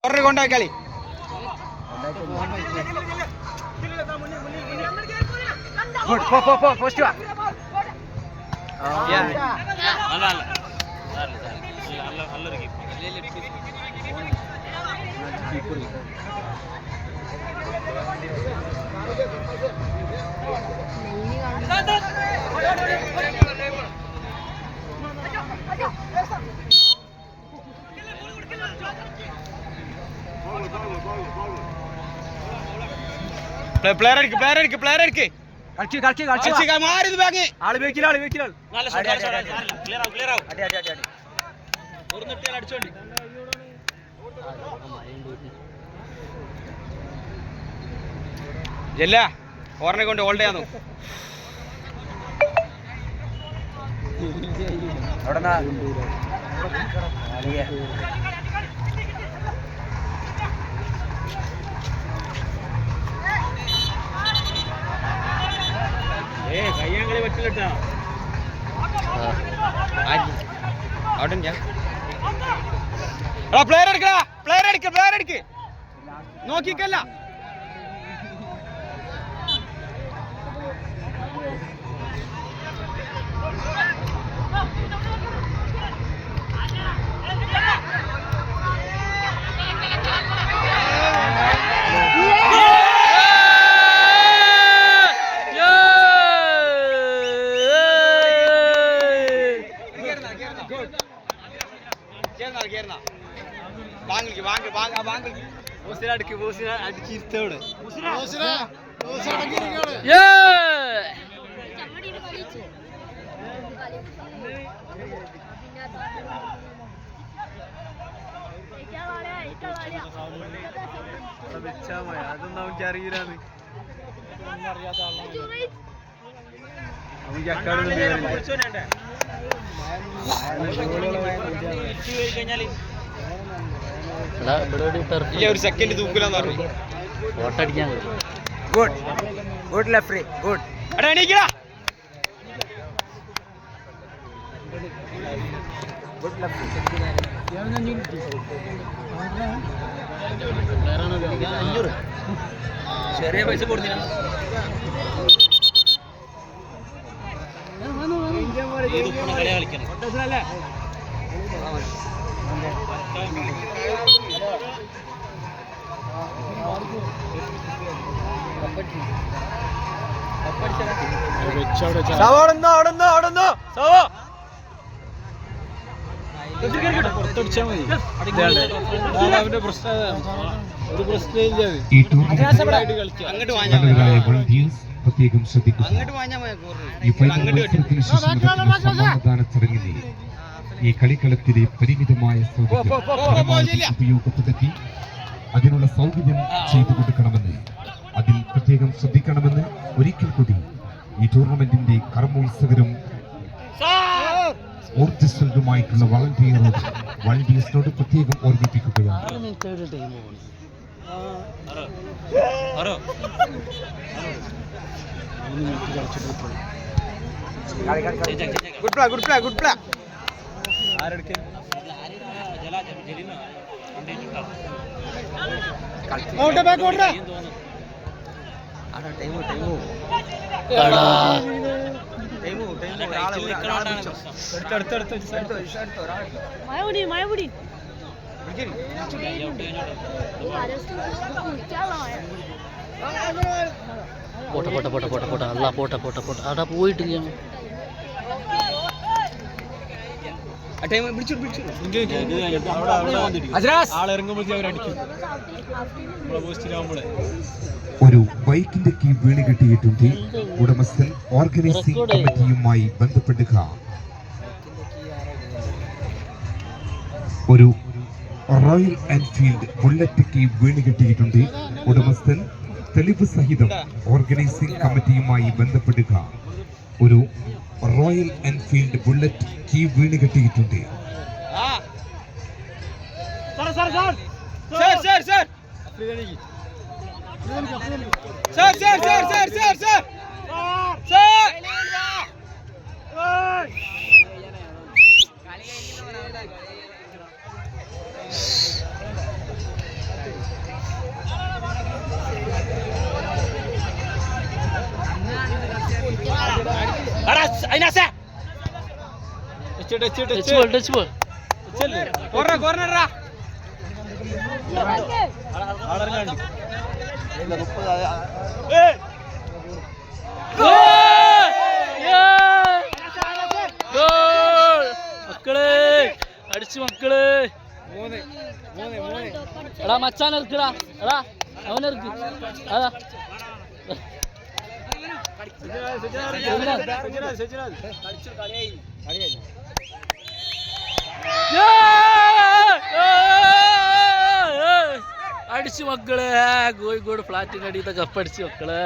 കൊണ്ടായി കളി post player എടുക്ക് മാറി ആള് വെക്കില്ല ജല്ല ഓർണെ കൊണ്ട് ഹോൾഡ് ചെയ്യാന്നു കയ്യാങ്കളി പറ്റില്ലട്ടാ അവിടെ പ്ലെയർ എടുക്ക നോക്കിക്കല്ല അതൊന്നും അവർക്ക് അറിയില്ലാന്ന് ഒരു സെക്കൻഡ് തൂക്കില്ലെന്ന് പറഞ്ഞു ഫോട്ടടിക്കാൻ ഗുഡ് ലെഫ്റ്റ് ഗുഡ് എടാ എണീക്കടാ ഗുഡ് ലെഫ്റ്റ് ചെറിയ പൈസ കൊടുത്തില്ല കളിക്കണം പുറത്തടിച്ചാ മതി അവന്റെ പ്രശ്നം ഒരു പ്രശ്നമില്ല അങ്ങോട്ട് പ്രത്യേകം ശ്രദ്ധിക്കുക. ഈ ഫൈനൽ മത്സരത്തിന് ശേഷം സമാധാന ചടങ്ങിൽ ഈ കളിക്കളത്തിലെ പരിമിതമായ സൗകര്യം ഉപയോഗപ്പെടുത്തി അതിനുള്ള സൗകര്യം ചെയ്തു കൊടുക്കണമെന്ന് അതിൽ പ്രത്യേകം ശ്രദ്ധിക്കണമെന്ന് ഒരിക്കൽ കൂടി ഈ ടൂർണമെന്റിന്റെ കർമ്മോത്സവരും ഊർജ്ജസ്വലരുമായിട്ടുള്ള വളണ്ടിയേഴ്സിനോട് പ്രത്യേകം ഓർമ്മിപ്പിക്കുകയാണ്. പോട്ടെ അല്ല പോട്ടെ അവിടെ പോയിട്ടില്ല. ഒരു ബൈക്കിന്റെ കീ വീണ് കിട്ടിയിട്ടുണ്ട്. ഉടമസ്ഥൻ ഓർഗനൈസിംഗ് കമ്മിറ്റിയുമായി ബന്ധപ്പെടുക. ഒരു റോയൽ എൻഫീൽഡ് ബുള്ളറ്റ് കീ വീണ് കിട്ടിയിട്ടുണ്ട്. ഉടമസ്ഥൻ തെളിവ് സഹിതം ഓർഗനൈസിംഗ് കമ്മിറ്റിയുമായി ബന്ധപ്പെടുക. ഒരു റോയൽ എൻഫീൽഡ് ബുള്ളറ്റ് കീ വീണ് കിട്ടിയിട്ടുണ്ട്. അതിനാസേ touch ball touch ball corner മക്കളെ അടിച്ചു മക്കളെ. എടാ മച്ചാൻ ഇറക്കടാ, എടാ അവനിറക്ക്. അതാ അടിച്ചു മക്കളെ. കോഴിക്കോട് ഫ്ലാറ്റിന്റെ അടിയത്തെ കപ്പടിച്ചു മക്കളെ.